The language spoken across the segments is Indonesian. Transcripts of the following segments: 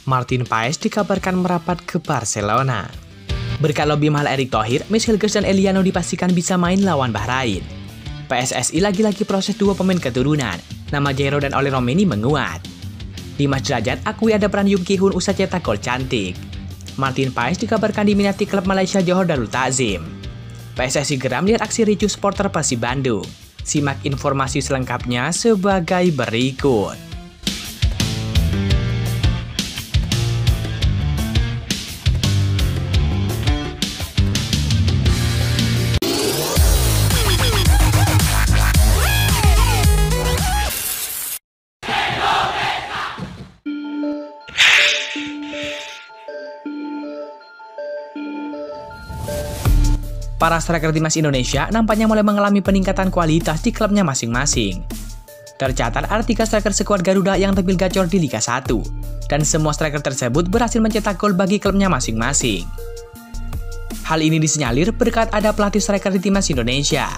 Martin Paes dikabarkan merapat ke Barcelona. Berkat lobby mahal Erick Thohir, Mitch Hilgers dan Eliano dipastikan bisa main lawan Bahrain. PSSI lagi-lagi proses dua pemain keturunan, nama Jairo dan Oli Romeni menguat. Dimas Derajat akui ada peran Yum Ki-hun usai cetak gol cantik. Martin Paes dikabarkan diminati klub Malaysia Johor Darul Ta'zim. PSSI geram lihat aksi ricuh supporter Persib Bandung. Simak informasi selengkapnya sebagai berikut. Para striker timnas Indonesia nampaknya mulai mengalami peningkatan kualitas di klubnya masing-masing. Tercatat ada 3 striker skuad Garuda yang tampil gacor di Liga 1, dan semua striker tersebut berhasil mencetak gol bagi klubnya masing-masing. Hal ini disinyalir berkat ada pelatih striker di timnas Indonesia.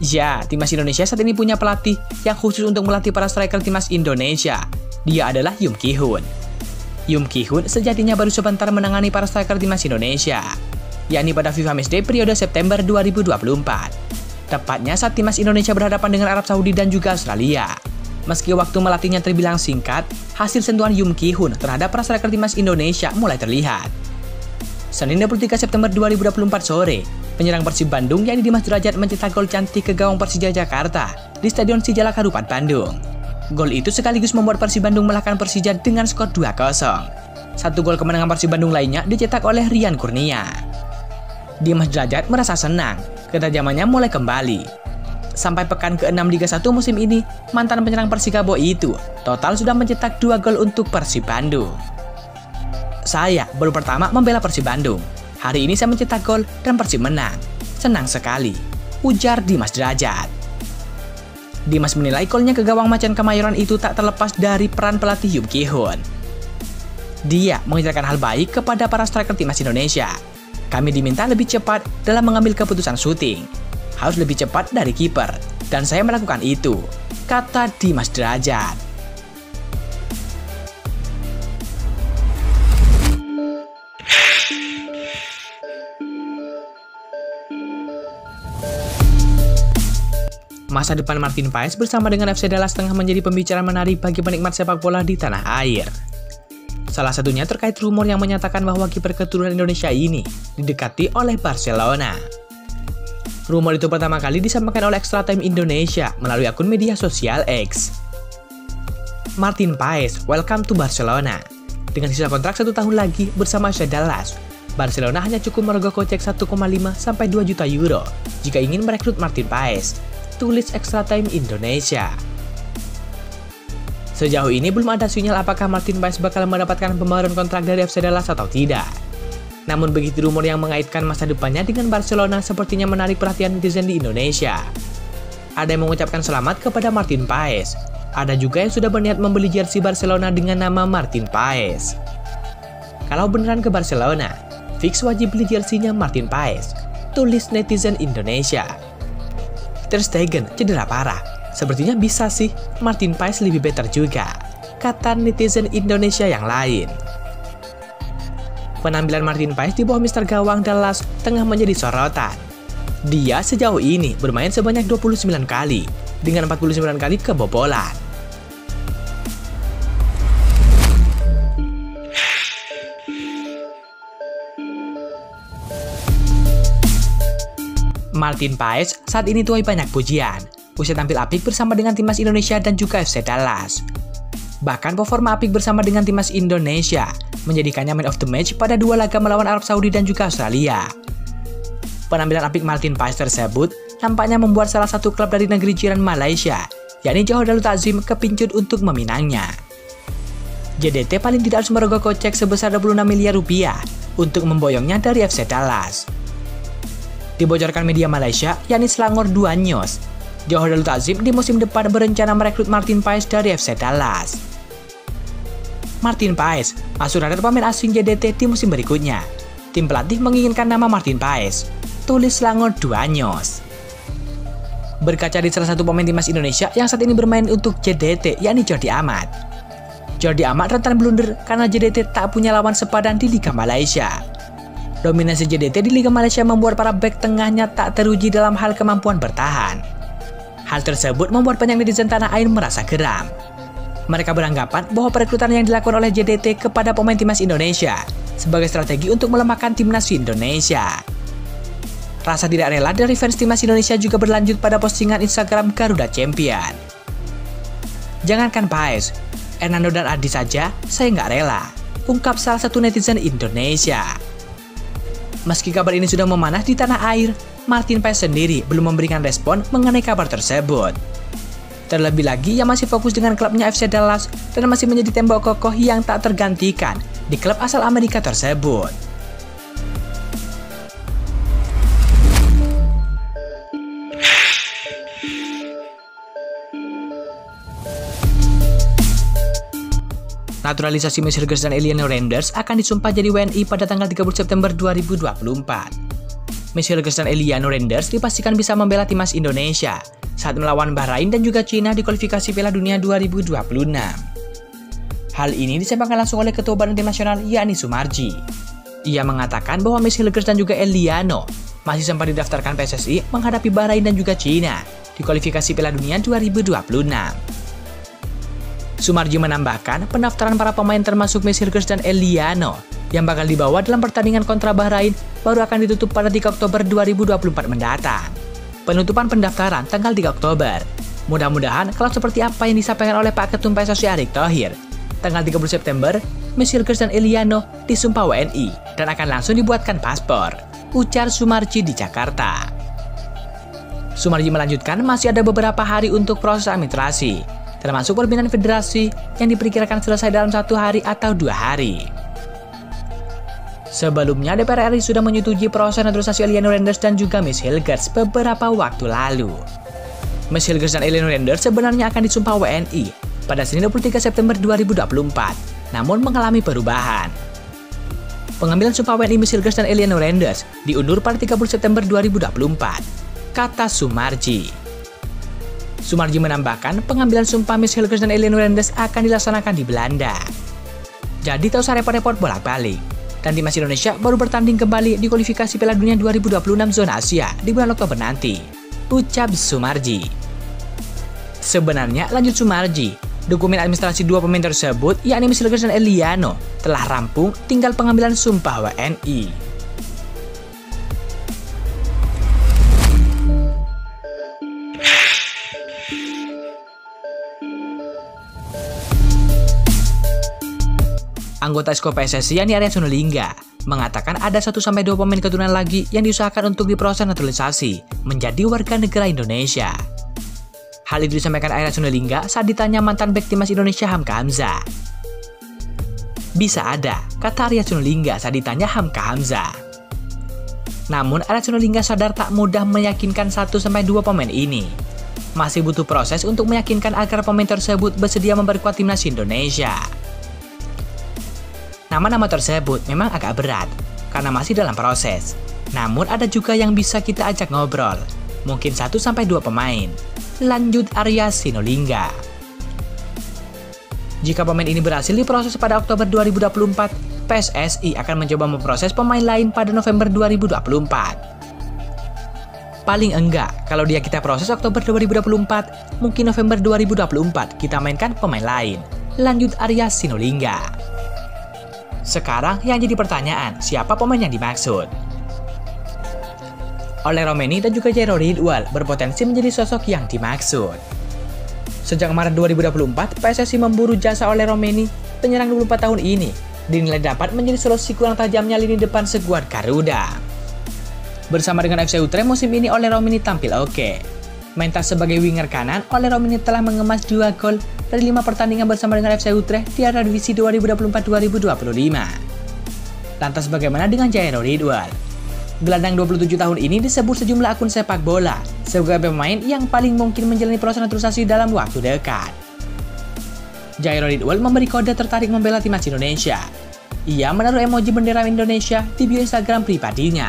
Ya, timnas Indonesia saat ini punya pelatih yang khusus untuk melatih para striker timnas Indonesia. Dia adalah Yum Ki-hun. Yum Ki-hun sejatinya baru sebentar menangani para striker timnas Indonesia, yakni pada FIFA Matchday periode September 2024. Tepatnya saat timnas Indonesia berhadapan dengan Arab Saudi dan juga Australia. Meski waktu melatihnya terbilang singkat, hasil sentuhan Yum Ki-hun terhadap para striker timnas Indonesia mulai terlihat. Senin 23 September 2024 sore, penyerang Persib Bandung yakni Dimas Derajat mencetak gol cantik ke gawang Persija Jakarta di Stadion Sijalak Harupat Bandung. Gol itu sekaligus membuat Persib Bandung mengalahkan Persija dengan skor 2-0. Satu gol kemenangan Persib Bandung lainnya dicetak oleh Rian Kurnia. Dimas Derajat merasa senang, ketajamannya mulai kembali. Sampai pekan ke-6 Liga 1 musim ini, mantan penyerang Persikabo itu total sudah mencetak 2 gol untuk Persib Bandung. Saya baru pertama membela Persib Bandung. Hari ini saya mencetak gol dan Persib menang. Senang sekali, ujar Dimas Derajat. Dimas menilai golnya ke gawang Macan Kemayoran itu tak terlepas dari peran pelatih Yum Ki-hun. Dia mengajarkan hal baik kepada para striker timnas Indonesia. Kami diminta lebih cepat dalam mengambil keputusan syuting. Harus lebih cepat dari kiper, dan saya melakukan itu, kata Dimas Derajat. Masa depan Martin Paes bersama dengan FC Dallas tengah menjadi pembicaraan menarik bagi penikmat sepak bola di tanah air. Salah satunya terkait rumor yang menyatakan bahwa kiper keturunan Indonesia ini didekati oleh Barcelona. Rumor itu pertama kali disampaikan oleh Extra Time Indonesia melalui akun media sosial X. Martin Paes, welcome to Barcelona. Dengan sisa kontrak 1 tahun lagi bersama FC Dallas, Barcelona hanya cukup merogoh kocek 1,5 sampai 2 juta euro jika ingin merekrut Martin Paes, tulis Extra Time Indonesia. Sejauh ini belum ada sinyal apakah Martin Paes bakal mendapatkan pembaruan kontrak dari FC Dallas atau tidak. Namun begitu rumor yang mengaitkan masa depannya dengan Barcelona sepertinya menarik perhatian netizen di Indonesia. Ada yang mengucapkan selamat kepada Martin Paes. Ada juga yang sudah berniat membeli jersey Barcelona dengan nama Martin Paes. Kalau beneran ke Barcelona, fix wajib beli jersey-nya Martin Paes, tulis netizen Indonesia. Ter Stegen cedera parah. Sepertinya bisa sih, Martin Paes lebih better juga, kata netizen Indonesia yang lain. Penampilan Martin Paes di bawah Mister Gawang Dallas tengah menjadi sorotan. Dia sejauh ini bermain sebanyak 29 kali, dengan 49 kali kebobolan. Martin Paes saat ini tuai banyak pujian. Usai tampil apik bersama dengan timnas Indonesia dan juga FC Dallas. Bahkan performa apik bersama dengan timnas Indonesia menjadikannya man of the match pada 2 laga melawan Arab Saudi dan juga Australia. Penampilan apik Martin Paes tersebut nampaknya membuat salah satu klub dari negeri jiran Malaysia, yakni Johor Darul Ta'zim, kepincut untuk meminangnya. JDT paling tidak harus merogoh kocek sebesar 26 miliar rupiah untuk memboyongnya dari FC Dallas. Dibocorkan media Malaysia, yakni Selangor 2 News, Johor Darul Ta'zim di musim depan berencana merekrut Martin Paes dari FC Dallas. Martin Paes masuk radar pemain asing JDT di musim berikutnya. Tim pelatih menginginkan nama Martin Paes, tulis Selangor 2 News. Berkaca di salah satu pemain timnas Indonesia yang saat ini bermain untuk JDT, yakni Jordi Amat. Jordi Amat rentan blunder karena JDT tak punya lawan sepadan di Liga Malaysia. Dominasi JDT di Liga Malaysia membuat para bek tengahnya tak teruji dalam hal kemampuan bertahan. Hal tersebut membuat banyak netizen tanah air merasa geram. Mereka beranggapan bahwa perekrutan yang dilakukan oleh JDT kepada pemain timnas Indonesia sebagai strategi untuk melemahkan timnas Indonesia. Rasa tidak rela dari fans timnas Indonesia juga berlanjut pada postingan Instagram Garuda Champion. Jangankan Paes, Hernando dan Adi saja saya nggak rela, ungkap salah satu netizen Indonesia. Meski kabar ini sudah memanas di tanah air, Martin Paes sendiri belum memberikan respon mengenai kabar tersebut. Terlebih lagi, ia masih fokus dengan klubnya FC Dallas dan masih menjadi tembok kokoh yang tak tergantikan di klub asal Amerika tersebut. Naturalisasi Miss Hilgers dan Eliano Renders akan disumpah jadi WNI pada tanggal 30 September 2024. Miss Hilgers dan Eliano Renders dipastikan bisa membela timnas Indonesia saat melawan Bahrain dan juga Cina di kualifikasi Piala Dunia 2026. Hal ini disampaikan langsung oleh Ketua Badan Tim Nasional yakni Sumarji. Ia mengatakan bahwa Miss Hilgers dan juga Eliano masih sempat didaftarkan PSSI menghadapi Bahrain dan juga Cina di kualifikasi Piala Dunia 2026. Sumarji menambahkan pendaftaran para pemain termasuk Miss Hilgers dan Eliano yang bakal dibawa dalam pertandingan kontra Bahrain baru akan ditutup pada 3 Oktober 2024 mendatang. Penutupan pendaftaran tanggal 3 Oktober. Mudah-mudahan kalau seperti apa yang disampaikan oleh Pak Ketum PSSI Erick Thohir, tanggal 30 September, Miss Hilgers dan Eliano disumpah WNI dan akan langsung dibuatkan paspor, ujar Sumarji di Jakarta. Sumarji melanjutkan masih ada beberapa hari untuk proses administrasi, termasuk perpindahan federasi yang diperkirakan selesai dalam 1 hari atau 2 hari. Sebelumnya, DPR RI sudah menyetujui proses naturalisasi Eliano Renders dan juga Miss Hilgers beberapa waktu lalu. Miss Hilgers dan Eliano Renders sebenarnya akan disumpah WNI pada Senin 23 September 2024, namun mengalami perubahan. Pengambilan sumpah WNI Miss Hilgers dan Eliano Renders diundur pada 30 September 2024, kata Sumarji. Sumarji menambahkan pengambilan sumpah Miss Hilgers dan Eliano Renders akan dilaksanakan di Belanda. Jadi tak usah repot-repot bolak-balik. Dan timnas Indonesia baru bertanding kembali di kualifikasi Piala Dunia 2026 zona Asia di bulan Oktober nanti, ucap Sumarji. Sebenarnya, lanjut Sumarji, dokumen administrasi dua pemain tersebut, yakni Miss Hilgers dan Eliano, telah rampung, tinggal pengambilan sumpah WNI. Anggota Esko PSSI yakni Arya Sinulinga mengatakan ada 1-2 pemain keturunan lagi yang diusahakan untuk diproses naturalisasi menjadi warga negara Indonesia. Hal itu disampaikan Arya Sinulinga saat ditanya mantan bek timnas Indonesia Hamka Hamzah. Bisa ada, kata Arya Sinulinga saat ditanya Hamka Hamzah. Namun Arya Sinulinga sadar tak mudah meyakinkan 1-2 pemain ini. Masih butuh proses untuk meyakinkan agar pemain tersebut bersedia memperkuat timnas Indonesia. Nama-nama tersebut memang agak berat, karena masih dalam proses. Namun ada juga yang bisa kita ajak ngobrol, mungkin 1-2 pemain. Lanjut Arya Sinulinga. Jika pemain ini berhasil diproses pada Oktober 2024, PSSI akan mencoba memproses pemain lain pada November 2024. Paling enggak, kalau dia kita proses Oktober 2024, mungkin November 2024 kita mainkan pemain lain. Lanjut Arya Sinulinga. Sekarang yang jadi pertanyaan, siapa pemain yang dimaksud? Oleg Romeni dan juga Jairo Ridwal berpotensi menjadi sosok yang dimaksud. Sejak Maret 2024, PSSI memburu jasa Oleg Romeni, penyerang 24 tahun ini, dinilai dapat menjadi solusi kurang tajamnya lini depan skuad Garuda. Bersama dengan FC Utrecht musim ini Oleg Romeni tampil oke. Mentas sebagai winger kanan, Oleg Romeni telah mengemas 2 gol dari 5 pertandingan bersama dengan FC Utrecht di Eredivisie 2024-2025. Lantas bagaimana dengan Jairo Ridwal? Gelandang 27 tahun ini disebut sejumlah akun sepak bola sebagai pemain yang paling mungkin menjalani proses naturalisasi dalam waktu dekat. Jairo Ridwal memberi kode tertarik membela timnas Indonesia. Ia menaruh emoji bendera Indonesia di bio Instagram pribadinya.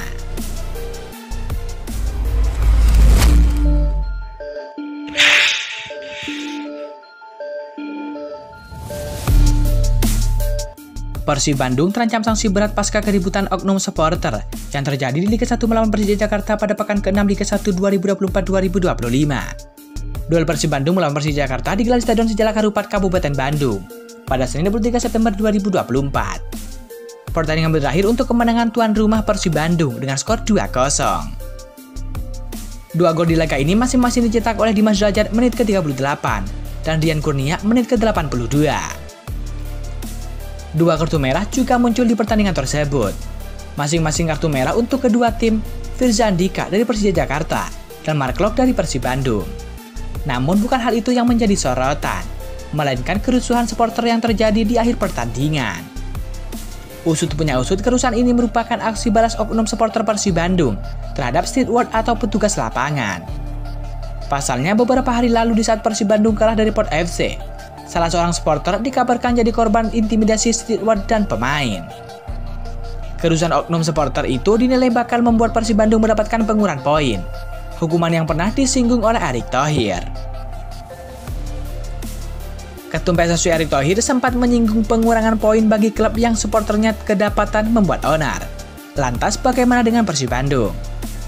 Persib Bandung terancam sanksi berat pasca keributan oknum supporter yang terjadi di Liga 1 melawan Persija Jakarta pada pekan ke-6 Liga 1 2024-2025. Duel Persib Bandung melawan Persija Jakarta digelar di Stadion Sejalak Harupat Kabupaten Bandung pada Senin 23 September 2024. Pertandingan berakhir untuk kemenangan tuan rumah Persib Bandung dengan skor 2-0. Dua gol di laga ini masing-masing dicetak oleh Dimas Derajat menit ke-38 dan Dian Kurnia menit ke-82. Dua kartu merah juga muncul di pertandingan tersebut. Masing-masing kartu merah untuk kedua tim, Firza Andika dari Persija Jakarta dan Mark Lok dari Persib Bandung. Namun bukan hal itu yang menjadi sorotan, melainkan kerusuhan supporter yang terjadi di akhir pertandingan. Usut punya usut, kerusuhan ini merupakan aksi balas oknum supporter Persib Bandung terhadap steward atau petugas lapangan. Pasalnya beberapa hari lalu di saat Persib Bandung kalah dari Port FC, salah seorang supporter dikabarkan jadi korban intimidasi steward dan pemain. Kerusuhan oknum supporter itu dinilai bakal membuat Persib Bandung mendapatkan pengurangan poin, hukuman yang pernah disinggung oleh Erick Thohir. Ketum PSSI Erick Thohir sempat menyinggung pengurangan poin bagi klub yang supporternya kedapatan membuat onar. Lantas bagaimana dengan Persib Bandung?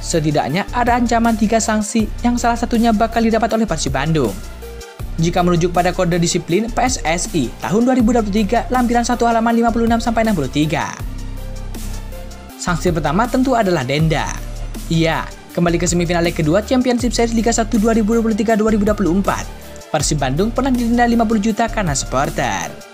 Setidaknya ada ancaman 3 sanksi yang salah satunya bakal didapat oleh Persib Bandung. Jika merujuk pada kode disiplin PSSI tahun 2023 lampiran 1 halaman 56-63. Sanksi pertama tentu adalah denda. Iya, kembali ke semifinal leg kedua Championship Series Liga 1 2023-2024. Persib Bandung pernah didenda 50 juta karena supporter.